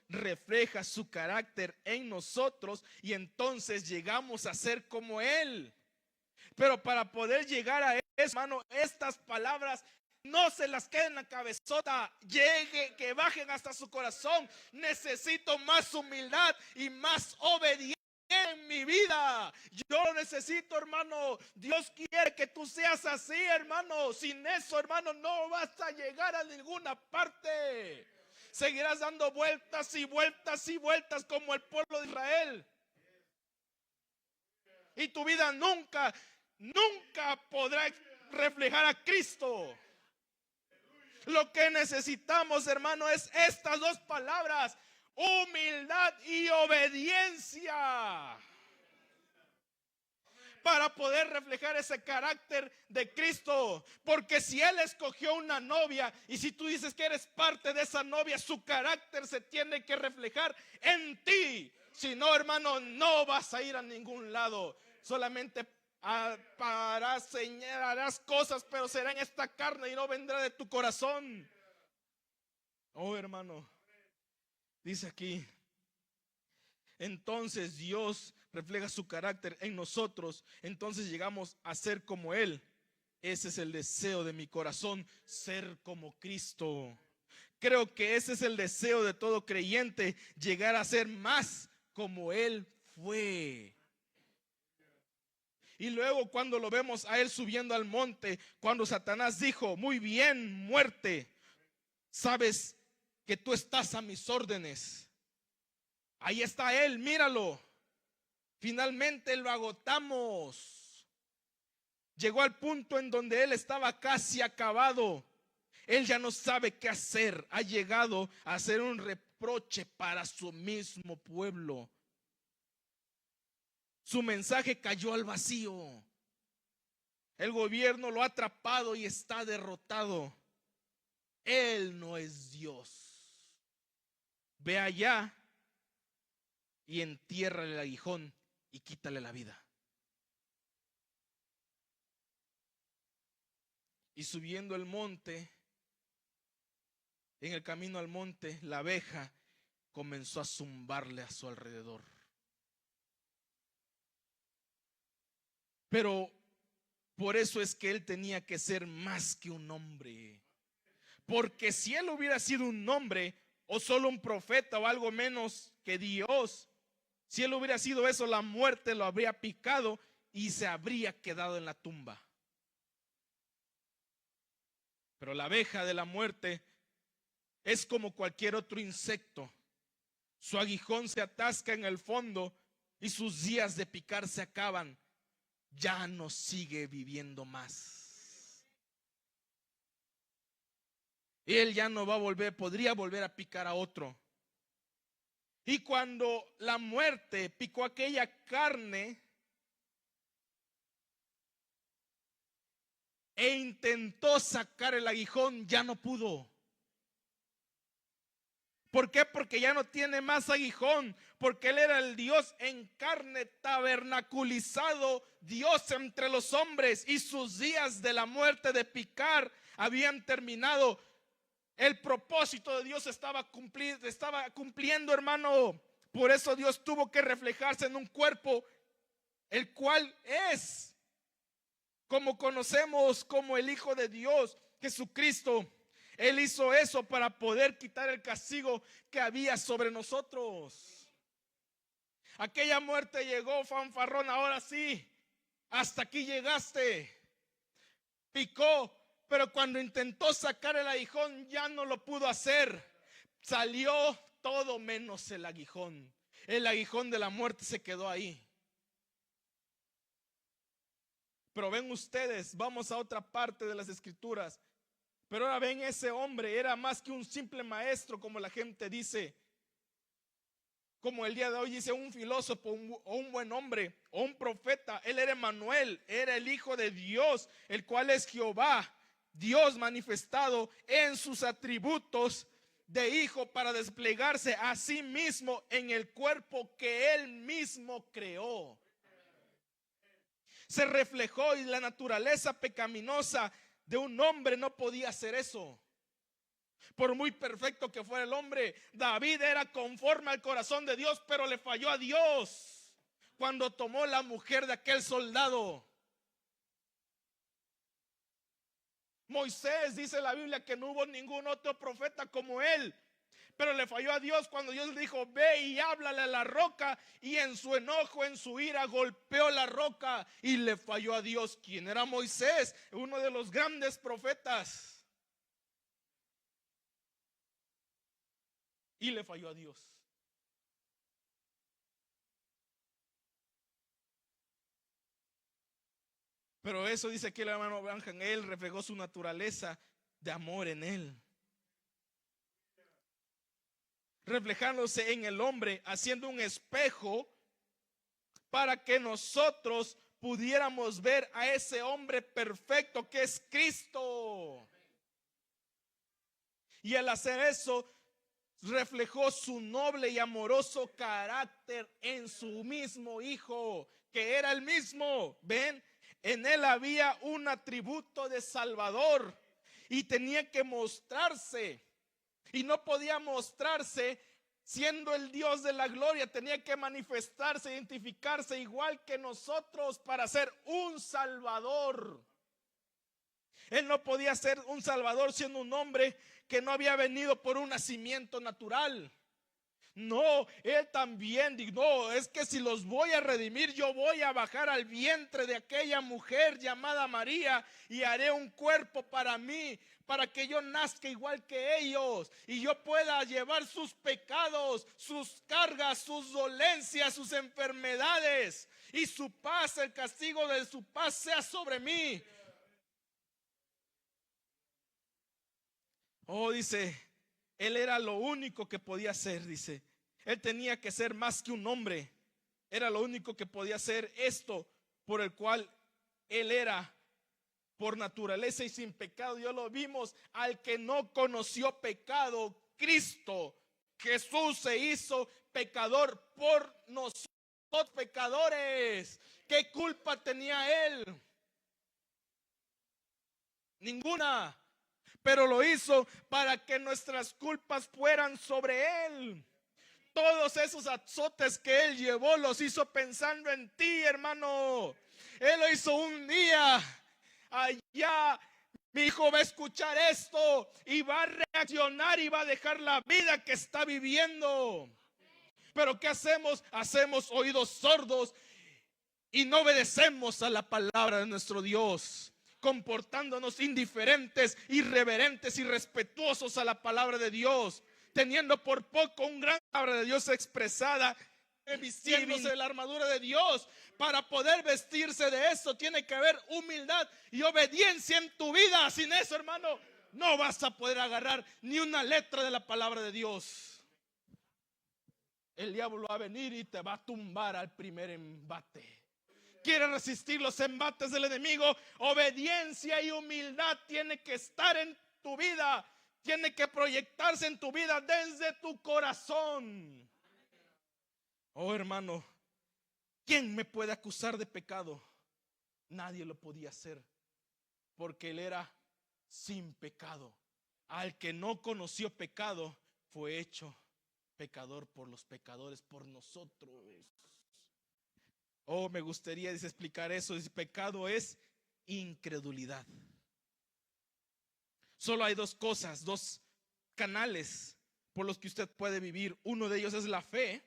refleja su carácter en nosotros y entonces llegamos a ser como Él. Pero para poder llegar a eso, hermano, estas palabras no se las queden en la cabezota, que bajen hasta su corazón. Necesito más humildad y más obediencia en mi vida. Yo lo necesito, hermano. Dios quiere que tú seas así, hermano. Sin eso, hermano, no vas a llegar a ninguna parte. Seguirás dando vueltas y vueltas y vueltas como el pueblo de Israel. Y tu vida nunca podrá reflejar a Cristo. Lo que necesitamos, hermano, es estas dos palabras: humildad y obediencia, para poder reflejar ese carácter de Cristo. Porque si Él escogió una novia, y si tú dices que eres parte de esa novia, su carácter se tiene que reflejar en ti. Si no, hermano, no vas a ir a ningún lado. Solamente harás cosas, pero será en esta carne y no vendrá de tu corazón. Oh, hermano, dice aquí: entonces Dios refleja su carácter en nosotros, entonces llegamos a ser como Él. Ese es el deseo de mi corazón, ser como Cristo. Creo que ese es el deseo de todo creyente, llegar a ser más como Él fue. Y luego cuando lo vemos a Él subiendo al monte, cuando Satanás dijo: muy bien, muerte, sabes que tú estás a mis órdenes. Ahí está Él, míralo. Finalmente lo agotamos. Llegó al punto en donde Él estaba casi acabado. Él ya no sabe qué hacer. Ha llegado a ser un reproche para su mismo pueblo. Su mensaje cayó al vacío. El gobierno lo ha atrapado y está derrotado. Él no es Dios. Ve allá y entiérrale el aguijón y quítale la vida. Y subiendo el monte, en el camino al monte, la abeja comenzó a zumbarle a su alrededor. Pero por eso es que él tenía que ser más que un hombre. Porque si él hubiera sido un hombre o solo un profeta o algo menos que Dios, si él hubiera sido eso, la muerte lo habría picado y se habría quedado en la tumba. Pero la abeja de la muerte es como cualquier otro insecto. Su aguijón se atasca en el fondo y sus días de picar se acaban. Ya no sigue viviendo más. Él ya no va a volver, podría volver a picar a otro. Y cuando la muerte picó aquella carne e intentó sacar el aguijón, ya no pudo. ¿Por qué? Porque ya no tiene más aguijón, porque Él era el Dios en carne, tabernaculizado, Dios entre los hombres, y sus días de la muerte de picar habían terminado. El propósito de Dios estaba cumpliendo, hermano. Por eso Dios tuvo que reflejarse en un cuerpo, el cual es, como conocemos, como el Hijo de Dios, Jesucristo. Él hizo eso para poder quitar el castigo que había sobre nosotros. Aquella muerte llegó, fanfarrón, ahora sí, hasta aquí llegaste. Picó, pero cuando intentó sacar el aguijón ya no lo pudo hacer. Salió todo menos el aguijón. El aguijón de la muerte se quedó ahí. Pero ven ustedes, vamos a otra parte de las escrituras. Pero ahora ven, ese hombre era más que un simple maestro, como la gente dice. Como el día de hoy dice un filósofo o un buen hombre o un profeta. Él era Emmanuel, era el Hijo de Dios, el cual es Jehová, Dios manifestado en sus atributos de hijo para desplegarse a sí mismo en el cuerpo que Él mismo creó. Se reflejó, y la naturaleza pecaminosa de un hombre no podía hacer eso. Por muy perfecto que fuera el hombre, David era conforme al corazón de Dios, pero le falló a Dios cuando tomó la mujer de aquel soldado. Moisés, dice la Biblia, que no hubo ningún otro profeta como él, pero le falló a Dios cuando Dios le dijo: ve y háblale a la roca, y en su enojo, en su ira, golpeó la roca y le falló a Dios. ¿Quién era Moisés? Uno de los grandes profetas. Y le falló a Dios. Pero eso dice aquí el hermano Branham, él reflejó su naturaleza de amor en él, reflejándose en el hombre, haciendo un espejo para que nosotros pudiéramos ver a ese hombre perfecto que es Cristo. Y al hacer eso, reflejó su noble y amoroso carácter en su mismo hijo, que era el mismo. ¿Ven? En él había un atributo de Salvador y tenía que mostrarse. Y no podía mostrarse siendo el Dios de la gloria. Tenía que manifestarse, identificarse igual que nosotros para ser un Salvador. Él no podía ser un Salvador siendo un hombre que no había venido por un nacimiento natural. No, él también dijo: no, es que si los voy a redimir, yo voy a bajar al vientre de aquella mujer llamada María y haré un cuerpo para mí, para que yo nazca igual que ellos y yo pueda llevar sus pecados, sus cargas, sus dolencias, sus enfermedades, y su paz, el castigo de su paz sea sobre mí. Oh, dice, él era lo único que podía hacer, dice. Él tenía que ser más que un hombre. Era lo único que podía hacer esto por el cual él era por naturaleza y sin pecado. Ya lo vimos, al que no conoció pecado, Cristo, Jesús se hizo pecador por nosotros pecadores. ¿Qué culpa tenía él? Ninguna. Pero lo hizo para que nuestras culpas fueran sobre él. Todos esos azotes que él llevó los hizo pensando en ti, hermano. Él lo hizo un día. Allá mi hijo va a escuchar esto y va a reaccionar y va a dejar la vida que está viviendo. Pero ¿qué hacemos? Hacemos oídos sordos y no obedecemos a la palabra de nuestro Dios, comportándonos indiferentes, irreverentes y respetuosos a la palabra de Dios, teniendo por poco un gran palabra de Dios expresada, vistiéndose de la armadura de Dios. Para poder vestirse de eso tiene que haber humildad y obediencia en tu vida. Sin eso, hermano, no vas a poder agarrar ni una letra de la palabra de Dios. El diablo va a venir y te va a tumbar al primer embate. Quiere resistir los embates del enemigo. Obediencia y humildad tiene que estar en tu vida. Tiene que proyectarse en tu vida desde tu corazón. Oh, hermano, ¿quién me puede acusar de pecado? Nadie lo podía hacer, porque él era sin pecado. Al que no conoció pecado, fue hecho pecador por los pecadores, por nosotros. Oh, me gustaría explicar eso. Dice, pecado es incredulidad. Solo hay dos cosas, dos canales por los que usted puede vivir. Uno de ellos es la fe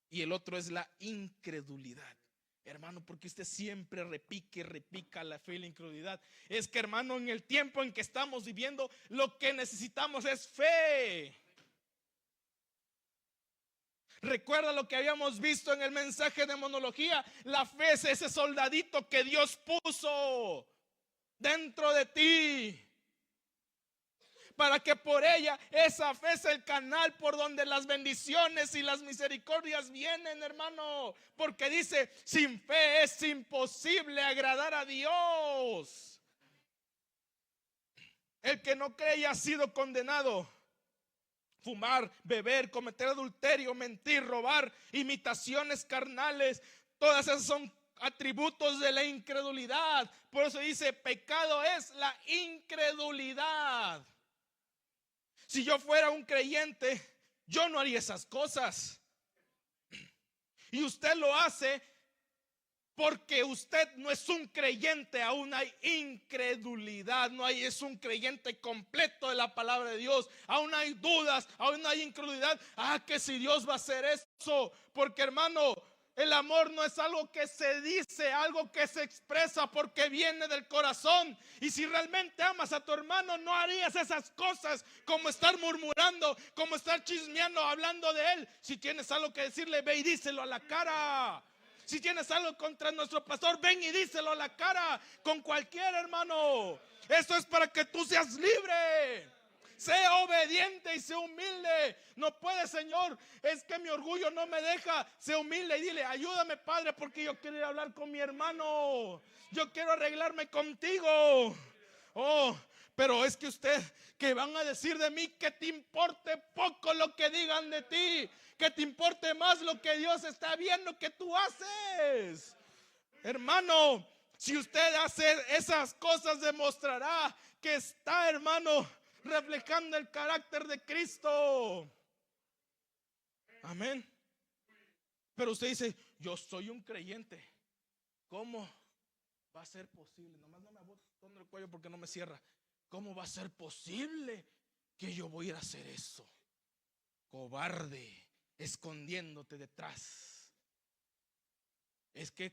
y el otro es la incredulidad. Hermano, porque usted siempre repica la fe y la incredulidad. Es que, hermano, en el tiempo en que estamos viviendo, lo que necesitamos es fe. Recuerda lo que habíamos visto en el mensaje de monología. La fe es ese soldadito que Dios puso dentro de ti, para que por ella, esa fe es el canal por donde las bendiciones y las misericordias vienen, hermano. Porque dice, sin fe es imposible agradar a Dios. El que no cree ya ha sido condenado. Fumar, beber, cometer adulterio, mentir, robar, imitaciones carnales, todas esas son atributos de la incredulidad. Por eso dice, pecado es la incredulidad. Si yo fuera un creyente, yo no haría esas cosas. Y usted lo hace porque usted no es un creyente, aún hay incredulidad, es un creyente completo de la palabra de Dios, aún hay dudas, aún hay incredulidad. Que si Dios va a hacer eso, porque hermano, el amor no es algo que se dice, algo que se expresa porque viene del corazón. Y si realmente amas a tu hermano, no harías esas cosas como estar murmurando, como estar chismeando, hablando de él. Si tienes algo que decirle, ve y díselo a la cara. Si tienes algo contra nuestro pastor, ven y díselo a la cara, con cualquier hermano. Esto es para que tú seas libre. Sea obediente y sea humilde. No puede, Señor, es que mi orgullo no me deja. Sea humilde y dile, ayúdame, Padre, porque yo quiero ir a hablar con mi hermano. Yo quiero arreglarme contigo. Pero es que usted, que van a decir de mí, que te importe poco lo que digan de ti, que te importe más lo que Dios está viendo que tú haces. Hermano, si usted hace esas cosas, demostrará que está, hermano, reflejando el carácter de Cristo. Amén. Pero usted dice, yo soy un creyente. ¿Cómo va a ser posible? Nomás no me abotono el cuello porque no me cierra. ¿Cómo va a ser posible que yo voy a ir a hacer eso? Cobarde, escondiéndote detrás. Es que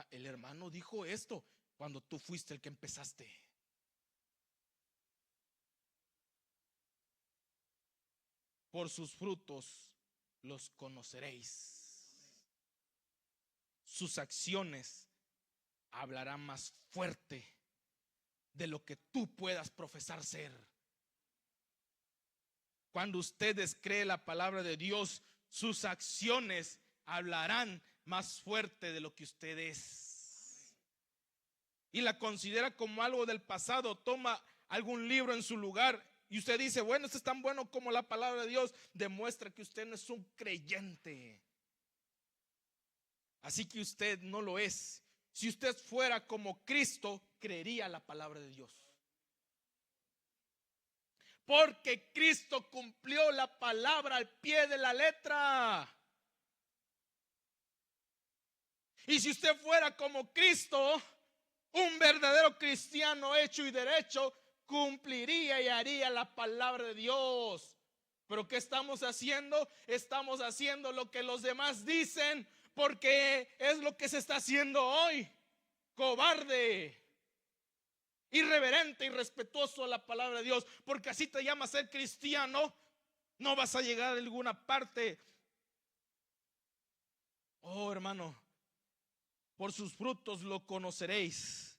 el hermano dijo esto cuando tú fuiste el que empezaste. Por sus frutos los conoceréis. Sus acciones hablarán más fuerte de lo que tú puedas profesar ser. Cuando usted descree la palabra de Dios, sus acciones hablarán más fuerte de lo que usted es. Y la considera como algo del pasado. Toma algún libro en su lugar y usted dice, bueno, esto es tan bueno como la palabra de Dios. Demuestra que usted no es un creyente. Así que usted no lo es. Si usted fuera como Cristo, creería la palabra de Dios. Porque Cristo cumplió la palabra al pie de la letra. Y si usted fuera como Cristo, un verdadero cristiano hecho y derecho, cumpliría y haría la palabra de Dios. Pero ¿qué estamos haciendo? Estamos haciendo lo que los demás dicen, porque es lo que se está haciendo hoy. Cobarde, irreverente, irrespetuoso a la palabra de Dios, porque así te llamas ser cristiano, no vas a llegar a ninguna parte. Oh, hermano, por sus frutos lo conoceréis.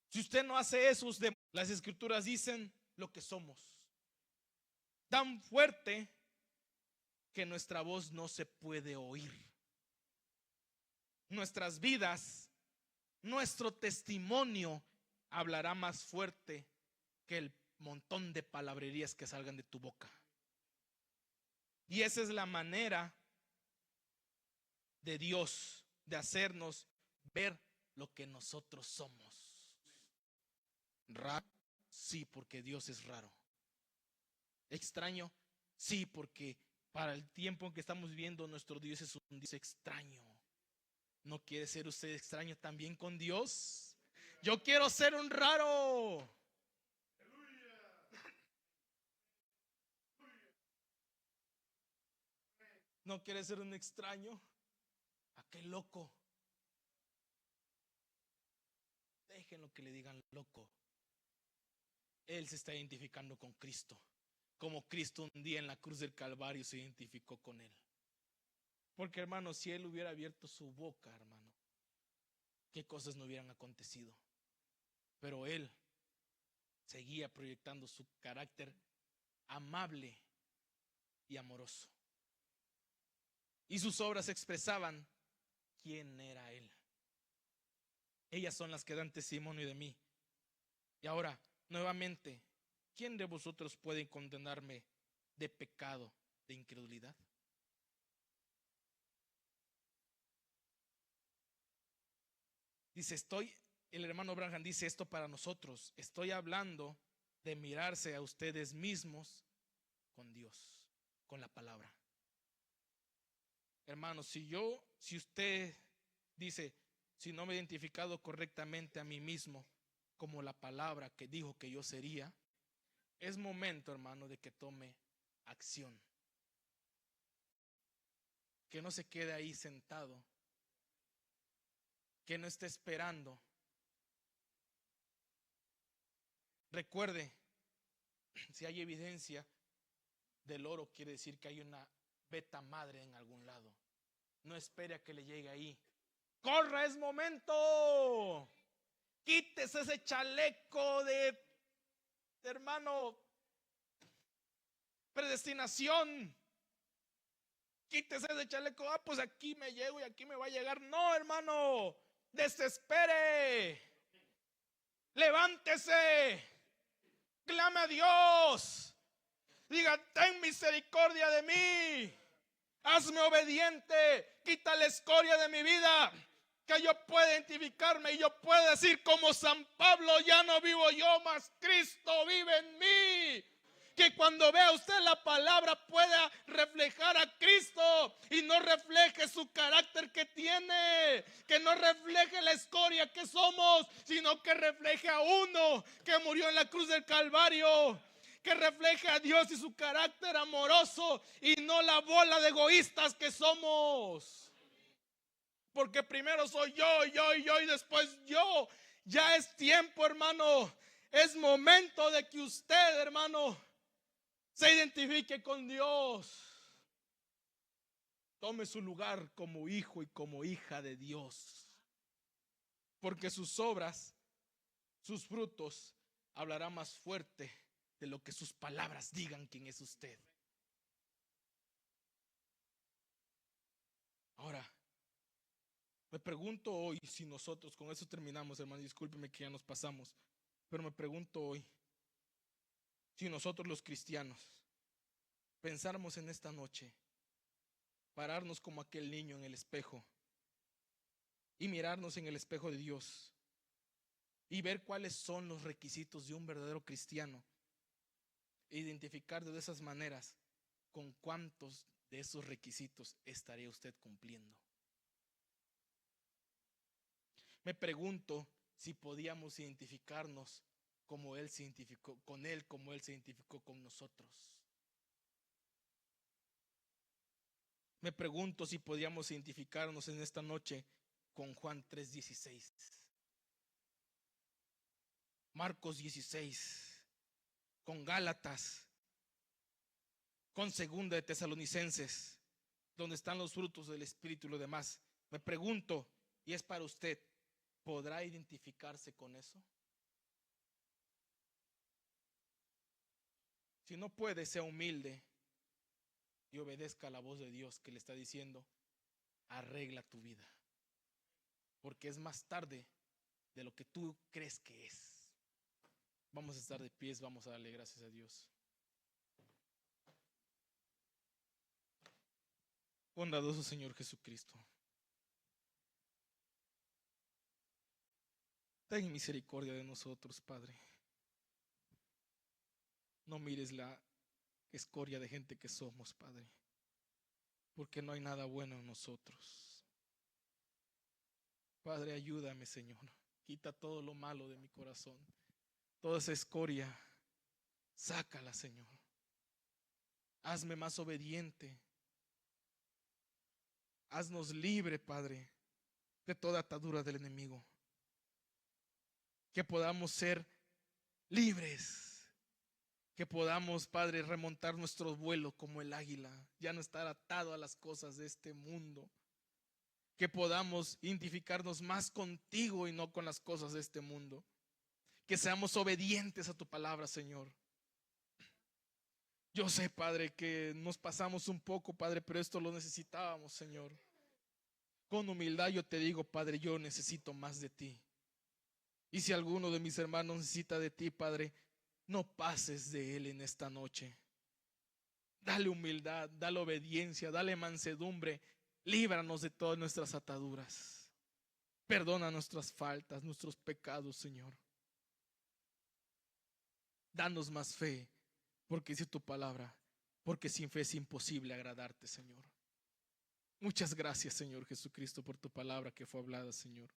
Si usted no hace eso, las escrituras dicen lo que somos. Tan fuerte que nuestra voz no se puede oír. Nuestras vidas, nuestro testimonio hablará más fuerte que el montón de palabrerías que salgan de tu boca. Y esa es la manera de Dios de hacernos ver lo que nosotros somos. Raro, sí, porque Dios es raro. Extraño, sí, porque para el tiempo en que estamos viviendo, nuestro Dios es un Dios extraño. ¿No quiere ser usted extraño también con Dios? Yo quiero ser un raro. ¿No quiere ser un extraño? Aquel loco. Déjenlo que le digan loco. Él se está identificando con Cristo, como Cristo un día en la cruz del Calvario se identificó con él. Porque, hermano, si él hubiera abierto su boca, hermano, qué cosas no hubieran acontecido. Pero él seguía proyectando su carácter amable y amoroso. Y sus obras expresaban quién era él. Ellas son las que dan testimonio de mí. Y ahora, nuevamente, ¿quién de vosotros puede condenarme de pecado, de incredulidad? Dice, el hermano Branham dice esto para nosotros. Estoy hablando de mirarse a ustedes mismos con Dios, con la palabra. Hermanos, si usted dice, si no me he identificado correctamente a mí mismo como la palabra que dijo que yo sería, es momento, hermano, de que tome acción. Que no se quede ahí sentado, que no esté esperando. Recuerde, si hay evidencia del oro, quiere decir que hay una beta madre en algún lado. No espere a que le llegue ahí. ¡Corra, es momento! Quítese ese chaleco de hermano, predestinación. Quítese ese chaleco. Pues aquí me llego y aquí me va a llegar. No, hermano, desespere. Levántese. Clame a Dios. Diga, ten misericordia de mí. Hazme obediente. Quita la escoria de mi vida. Que yo pueda identificarme y yo pueda decir como San Pablo, ya no vivo yo, mas Cristo vive en mí. Que cuando vea usted la palabra pueda reflejar a Cristo y no refleje su carácter que tiene, que no refleje la escoria que somos, sino que refleje a uno que murió en la cruz del Calvario, que refleje a Dios y su carácter amoroso y no la bola de egoístas que somos. Porque primero soy yo y después yo. Ya es tiempo, hermano. Es momento de que usted, hermano, se identifique con Dios. Tome su lugar como hijo y como hija de Dios. Porque sus obras, sus frutos, hablará más fuerte de lo que sus palabras digan quién es usted. Ahora, me pregunto hoy si nosotros, con eso terminamos, hermano, discúlpeme que ya nos pasamos, pero me pregunto hoy si nosotros los cristianos pensáramos en esta noche, pararnos como aquel niño en el espejo y mirarnos en el espejo de Dios y ver cuáles son los requisitos de un verdadero cristiano e identificar de esas maneras con cuántos de esos requisitos estaría usted cumpliendo. Me pregunto si podíamos identificarnos como Él se identificó con Él, como Él se identificó con nosotros. Me pregunto si podíamos identificarnos en esta noche con Juan 3:16, Marcos 16, con Gálatas, con Segunda de Tesalonicenses, donde están los frutos del Espíritu y lo demás. Me pregunto, y es para usted, ¿podrá identificarse con eso? Si no puede, sea humilde y obedezca a la voz de Dios que le está diciendo, arregla tu vida, porque es más tarde de lo que tú crees que es. Vamos a estar de pies, vamos a darle gracias a Dios. Bondadoso Señor Jesucristo, ten misericordia de nosotros, Padre. No mires la escoria de gente que somos, Padre, porque no hay nada bueno en nosotros. Padre, ayúdame, Señor. Quita todo lo malo de mi corazón. Toda esa escoria, sácala, Señor. Hazme más obediente. Haznos libre, Padre, de toda atadura del enemigo. Que podamos ser libres. Que podamos, Padre, remontar nuestro vuelo como el águila, ya no estar atado a las cosas de este mundo. Que podamos identificarnos más contigo y no con las cosas de este mundo. Que seamos obedientes a tu palabra, Señor. Yo sé, Padre, que nos pasamos un poco, Padre, pero esto lo necesitábamos, Señor. Con humildad yo te digo, Padre, yo necesito más de ti. Y si alguno de mis hermanos necesita de ti, Padre, no pases de él en esta noche. Dale humildad, dale obediencia, dale mansedumbre. Líbranos de todas nuestras ataduras. Perdona nuestras faltas, nuestros pecados, Señor. Danos más fe, porque dice tu palabra, porque sin fe es imposible agradarte, Señor. Muchas gracias, Señor Jesucristo, por tu palabra que fue hablada, Señor.